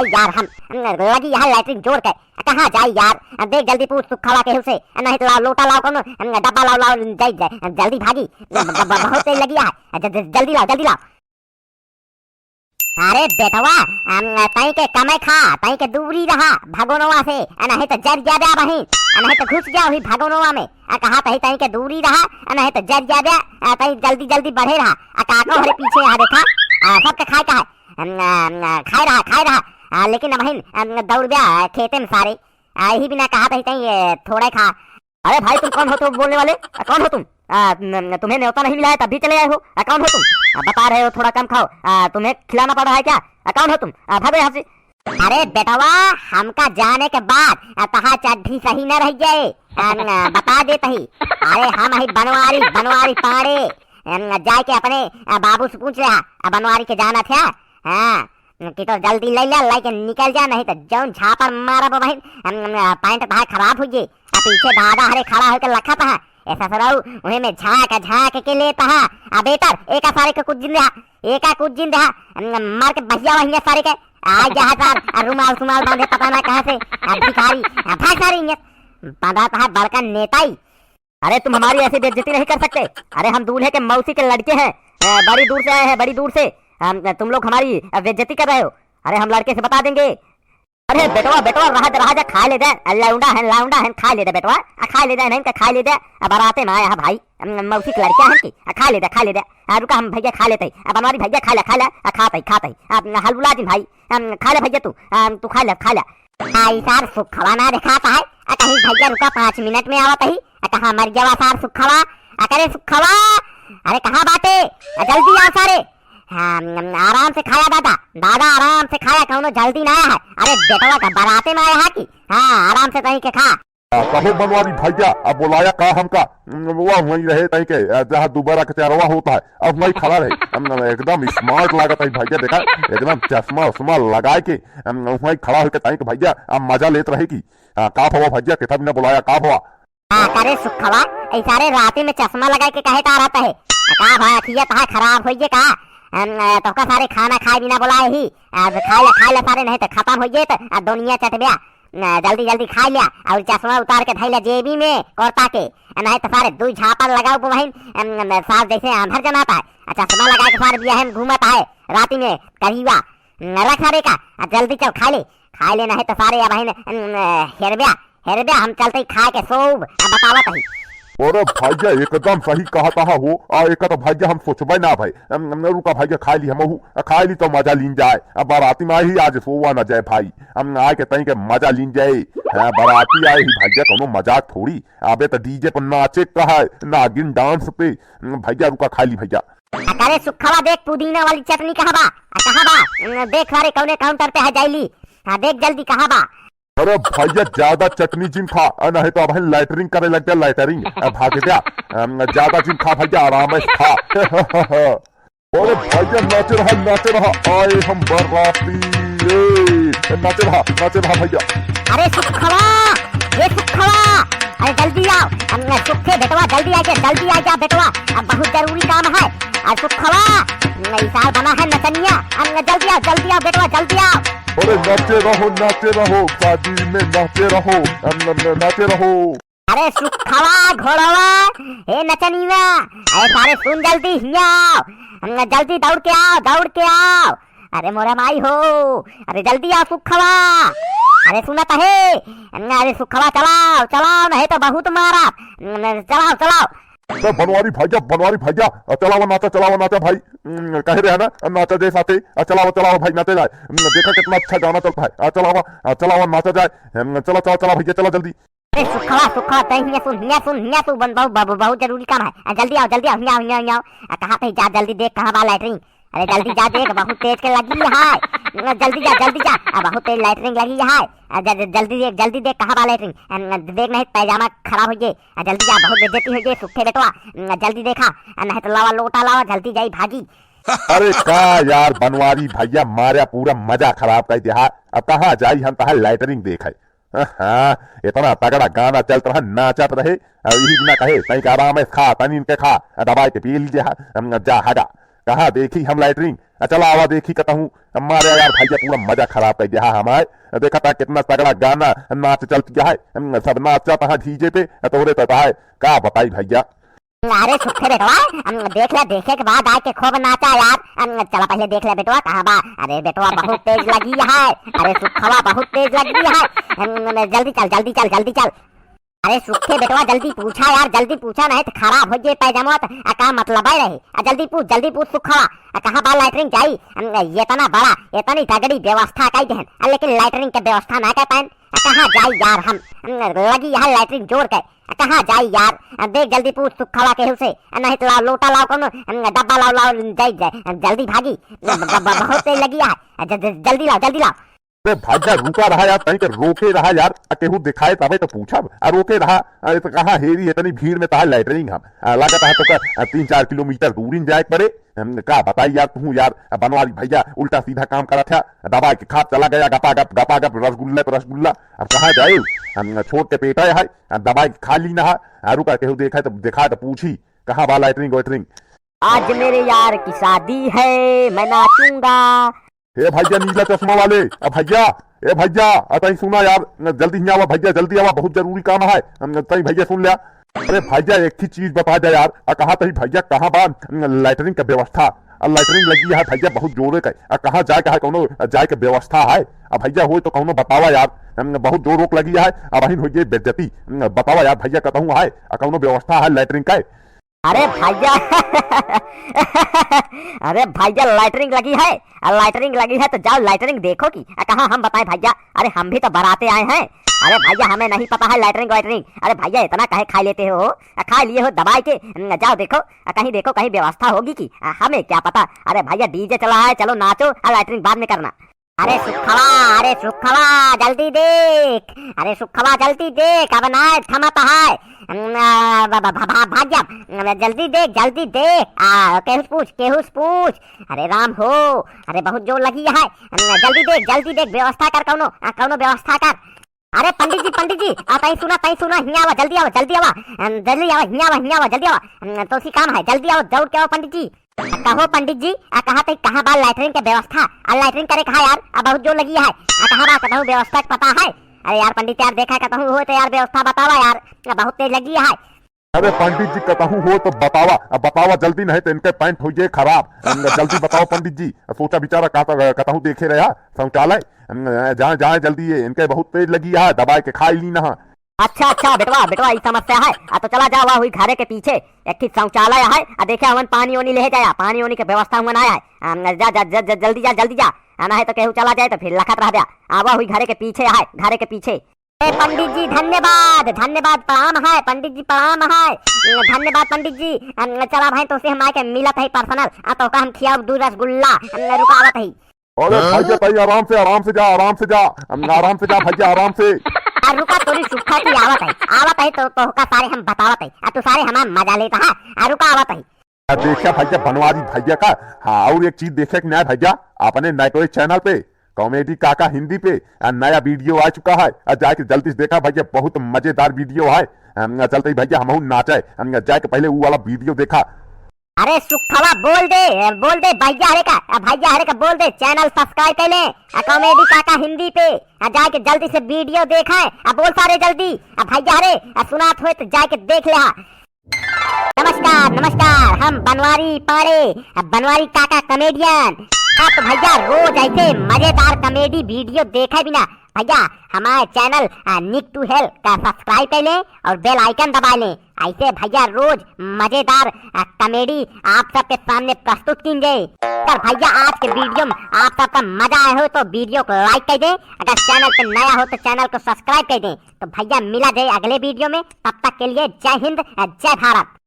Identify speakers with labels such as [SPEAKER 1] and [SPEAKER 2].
[SPEAKER 1] भाई यार हम लगी यहाँ लैट्रिन जोड़ के कहाँ जाए यार। देख जल्दी पूछ सुखवा के उसे, नहीं तो लोटा लाओ कोनो डब्बा लाओ लाओ जल्दी भागी बहुत तेज लगी है, जल्दी लाओ जल्दी लाओ। अरे बेटवा तई के कमे खा तई के दूरी रहा भगोनवा से, नहीं तो जर जा बे बहिन, नहीं तो घुस गया हुई भगोनवा में। कहा तई के दूरी रहा, नहीं तो जर जा बे, तई जल्दी जल्दी बढ़े रहा। काको हरे पीछे आ देखा सब के खाए का है, खाए रहा लेकिन बहिन दौड़ गया खेते में सारे। यही बिना कहा तई थोड़ा खा। अरे भाई तुम कौन हो, तुम बोलने वाले कौन हो तुम? तुम्हें न्योता नहीं मिला है तब भी चले आए हो? कौन हो तुम? बता रहे हो थोड़ा कम खाओ, तुम्हें खिलाना पड़ रहा है क्या? कौन हो तुम? भागो यहाँ से। अरे बेटवा हमका जाने के बाद तहा चड्ढी सही न रह जाए, बता देते ही। अरे हम ही बनवारी पाड़े जाके अपने बाबू से पूछ रहा बनवारी के जाना था। हाँ कि तो जल्दी ले के निकल जा, नहीं तो जौन झापर मारा बहन पैंट तहा खराब हो गई। पीछे दादा हरे खड़ा होकर लखा था ऐसा सराऊ उन्हें में झाँक के लेता है। बेटर एका सारे के कुछ जिंदा मार के भैया वही सारे के आ गया सर रुमाल सुमाल बांधे पता ना कहाँ से भिखारी भाषारी बांधा था बड़का नेता ही। अरे तुम हमारी ऐसी बेइज्जती नहीं कर सकते। अरे हम दूल्हे के मौसी के लड़के हैं, बड़ी दूर से आए हैं, बड़ी दूर से। तुम लोग हमारी बेइज्जती कर रहे हो। अरे हम लड़के से बता देंगे। अरे बेटवा राजा खा ले दे, लाउंडा है खा ले दे बेटवा, खा ले दे नहीं खा ले दे। बराते में आया भाई मौसी के लड़का है कि खा ले दे। रुका हम भैया खा लेते, बनवारी भैया खा ले खाते हलुला जी भाई खा ले भैया तू खा ले। सार सुखवा ना दिखाता है, कहीं भैया रुका 5 मिनट में आवत ही, कहा मर गया सार सुखवा। अरे सुखवा अरे कहाँ बाटे, जल्दी आओ सारे। आराम से खाया दादा आराम से खाया, कौनो जल्दी ना आया है। अरे बेटवा का बराते में आया है कि हाँ आराम से तही के खा।
[SPEAKER 2] कहो बनवारी भैया अब बुलाया का हमका, वो वहीं रहे तही के जहाँ दोबारा का चरवा होता है, अब वहीं खड़ा रहे। एकदम स्मार्ट लागत है भैया, देखा एकदम चश्मा उस्मा लगा के वहीं खड़ा होकर तही के भैया अब मजा लेते रहेगी। का हुआ भैया कितना बिना बुलाया का हुआ?
[SPEAKER 1] अरे सुखवा ऐसा राते में चश्मा लगा के कहे ता रहता है, का भाई अखिया कहा खराब हो का तो का सारे खाना खाए बिना बुलाए ही खा ले सारे, नहीं तो खत्म हो गए तो दुनिया चट गया। जल्दी खा लिया और चश्मा उतार के धैला जेबी में कोरता के, नहीं तो सारे 2 झापर लगाओ बहन सास जैसे अंधर जमाता है। चश्मा लगा के सारे बिया घूमता है राती में करीबा रख सारे का। जल्दी चल खा ले नहीं तो सारे बहन हेरबिया हम चलते खा के सोब बतावत ही।
[SPEAKER 2] अरे भैया एकदम सही कहता है हो, एक तो भैया हम सोचबे ना भाई, रुका भैया खा ली हम खा ली तो मजा लीन जाए। अब बाराती में ही आज सोवा न जाए भाई, हम आए के तई के मजा लीन जाए। बाराती आए ही भैया कोनो मजाक थोड़ी, अबे तो डीजे पर नाचे का है नागिन डांस पे। भैया रुका खा ली भैया।
[SPEAKER 1] अरे सुखवा देख पुदीना वाली चटनी कहाँ बा देख सारे कौने काउंटर पे है जाइली, देख जल्दी कहाँ बा।
[SPEAKER 2] अरे भैया ज्यादा चटनी जिन खा, नहीं तो अब लैटरिंग करे लग गया, लैटरिंग भाग गया। ज्यादा जिन खा भैया आराम से खा। अरे भैया नाचे रहा आए हम बराती नाचे रहा भैया।
[SPEAKER 1] अरे सुखवा अरे जल्दी आओ सुखे बेटवा, जल्दी आ जा बेटवा, अब बहुत जरूरी काम है। और सुखवा नई साल बना है नचनिया, जल्दी आओ बेटवा जल्दी आओ।
[SPEAKER 2] अरे नाचे रहो शादी में नाचे रहो।
[SPEAKER 1] अरे सुखवा घोड़वा हे नचनिया, अरे सारे सुन जल्दी जल्दी दौड़ के आओ। अरे मोरा माई हो, अरे जल्दी आओ सुखवा। अरे सुनत है, अरे सुखवा चलाओ नहीं तो बहुत मारा, चलाओ।
[SPEAKER 2] तो बनवारी भैया चलावा नाचा भाई, कह रहे हैं ना नाचा जाए साथे, चलावा भाई नाचे जाए। देखा कितना अच्छा गाना चलता है, चलावा नाचा जाए। चला भैया चला जल्दी।
[SPEAKER 1] अरे सुखवा सुन बहुत जरूरी काम है, जल्दी आओ कहाँ पे जा, जल्दी देख कहाँ बा लैटरिन। अरे जल्दी जा देख बहुत तेज के लगी है, जल्दी जा बहुत तेज लैटरिन लगी है। जल्दी देख कहाँ बा लैटरिन, देख नहीं पैजामा खराब हो गए, जल्दी जा बहुत बेइज्जती हो गई सुखे बेटवा, जल्दी देखा नहीं तो लावा लोटा लावा जल्दी जाई भागी।
[SPEAKER 2] अरे का यार बनवारी भैया मारा पूरा मजा खराब कर दिया। अब कहाँ जाई हम तहा लैटरिन देखे। हाँ इतना तगड़ा गाना चलता रहा नाचत रहे, यही ना कहे तई आराम खा तनी इनके खा दबाई के पी लीजिए जा हगा। कहाँ देखी हम लैटरिन चला आवा देखी कहता हूँ हमारे यार भैया पूरा मजा खराब कर दिया हमारे देखा था कितना तगड़ा गाना नाच चल गया है सब नाचा था डीजे पे तोरे तो है का बताई भैया।
[SPEAKER 1] अरे सुखे बेटवा देख ले देखे के बाद आए के खूब नाचा यार चला पहले देख ले बेटवा कहाँ बा। अरे बेटवा बहुत तेज लगी है। अरे सुखवा बहुत तेज लगी है। जल्दी चल जल्दी चल जल्दी चल। अरे सुखे बेटवा जल्दी पूछा यार जल्दी पूछा नहीं तो खराब हो जाए पैजामा का मतलब है रही। जल्दी पूछ सुखवा कहाँ बा लैटरिन जाई। ये तना बड़ा इतनी तगड़ी व्यवस्था कई देन लेकिन लैटरिन के व्यवस्था ना कर पाए कहाँ जाई यार हम लगी यहाँ लैटरिन जोड़ के कहाँ जाई यार। देख जल्दी पूछ सुखवा केहू से नहीं तो लाओ लोटा लाओ कोनो डब्बा लाओ लाओ जाई जल्दी भागी बहुत तेज लगी है जल्दी लाओ।
[SPEAKER 2] अरे भैया रुका रहा यार कहीं रोके रहा यार केहू दिखाए तबे तो पूछा रोके रहा तो कहा हेरी इतनी भीड़ में कहा लैटरिन हम लागत है तो 3-4 किलोमीटर दूरी जाए पड़े का बताई यार तू यार बनवारी भैया उल्टा सीधा काम करा था दबा के खा चला गया गपा गप रसगुल्ला अब कहा जाए छोड़ के पेटा है दबा के खा ली ना रुका केहू देखा तो दिखा तो पूछी कहाँ बा लैटरिन।
[SPEAKER 1] आज मेरे यार की शादी है मैं नाचूंगा।
[SPEAKER 2] हे भैया नीला चश्मा वाले भैया तई सुना यार जल्दी ही आवा भैया जल्दी आवा बहुत जरूरी काम है तई भैया सुन लिया। अरे भैया एक ही चीज बता दे यार कहा तई भैया कहाँ बा लैटरिन का व्यवस्था लैटरिन लगी है भैया बहुत जोरे का कहाँ जाए का कौनो जाए के व्यवस्था है भैया हो तो कौनो बतावा यार बहुत जोर रोक लगी है अब हो गई बेइज्जती बतावा यार भैया कहता हूँ है कौनो व्यवस्था है लैटरिन का।
[SPEAKER 1] अरे भैया अरे भैया लैटरिंग लगी है तो जाओ लैटरिंग देखो की कहाँ हम बताएं भैया। अरे हम भी तो बाराते आए हैं। अरे भैया हमें नहीं पता है लैटरिंग अरे भैया इतना कहे खा लेते हो खा लिए हो दबाई के जाओ देखो कहीं व्यवस्था होगी की हमें क्या पता। अरे भैया डीजे चला है चलो नाचो लैटरिंग बाद में करना। अरे सुखवा जल्दी देख। अरे सुखवा जल्दी देख अब ना थमाता है भाग्य जल्दी देख केहुस पूछ। अरे राम हो अरे बहुत जोर लगी है जल्दी देख व्यवस्था कर कौनो व्यवस्था कर। अरे पंडित जी तई सुना हिया आवा जल्दी आवा तो सी काम है जल्दी आओ दौड़ के आओ पंडित जी। कहो पंडित जी कहाँ बा लैटरिन के व्यवस्था लैटरिन करे कहा यार बहुत जोर लगी है कहाँ बा कहूँ व्यवस्था पता है। अरे यार पंडित यार देखा कहता हूँ हो तो यार व्यवस्था बतावा यार बहुत तेज लगी है।
[SPEAKER 2] अरे पंडित जी कहता हूँ हो तो बतावा जल्दी नहीं तो इनके पैंट हो जाए खराब जल्दी बताओ पंडित जी। सोचा बिचारा कहता हूँ देखे रहा शौचालय जाए जल्दी ये इनके बहुत तेज लगी है दबाई के खाई ली ना।
[SPEAKER 1] अच्छा बेटवा ये समस्या है तो चला जाओ हुई घरे के पीछे एक शौचालय है देखे हमन पानी वानी ले जाया पानी वानी के व्यवस्था हुआ आया है जल्दी जा आना है तो केहू चला जाए तो फिर लखत रह गया आवा हुई घरे के पीछे है घरे के पीछे। पंडित जी धन्यवाद प्रणाम है पंडित जी प्रणाम है धन्यवाद पंडित जी। चला भाई तो से हम आके मिलत है पर्सनल तो हम खियाव दूध रसगुल्ला रुकावत है।
[SPEAKER 2] अरे भैया भाई आराम से जा भैया आराम से
[SPEAKER 1] रुका थोड़ी सुखा की आवत है तो का सारे हम बतावत है तो सारे हमारा मजा लेता है रुका आवत है।
[SPEAKER 2] देखा भैया बनवारी भैया का हाँ और एक चीज देखे कि नया भैया अपने नेटवर्क चैनल पे कॉमेडी काका हिंदी पे नया वीडियो आ चुका है जाके जल्दी से देखा भैया बहुत मजेदार वीडियो है चलते भैया हम नाचे जाके पहले वो वाला वीडियो देखा।
[SPEAKER 1] अरे सुखवा बोल दे भैया हरे का बोल दे चैनल सब्सक्राइब कर ले कॉमेडी काका हिंदी पे जाके जल्दी से वीडियो देखा बोल सारे जल्दी भैया हरे सुनात हो तो जाके देख ले। नमस्कार हम बनवारी काका कॉमेडियन तो भैया रोज ऐसे मजेदार कॉमेडी वीडियो देखे बिना भैया हमारे चैनल निक टू हेल्प का सब्सक्राइब कर लें और बेल आइकन दबा लें। ऐसे भैया रोज मजेदार कॉमेडी आप सबके सामने प्रस्तुत कीजिए। अगर भैया आज के वीडियो में आप सबका मजा आया हो तो वीडियो को लाइक कर दें। अगर चैनल पे नया हो तो चैनल को सब्सक्राइब कर दें। तो भैया मिला जाए अगले वीडियो में तब तक के लिए जय हिंद जय भारत।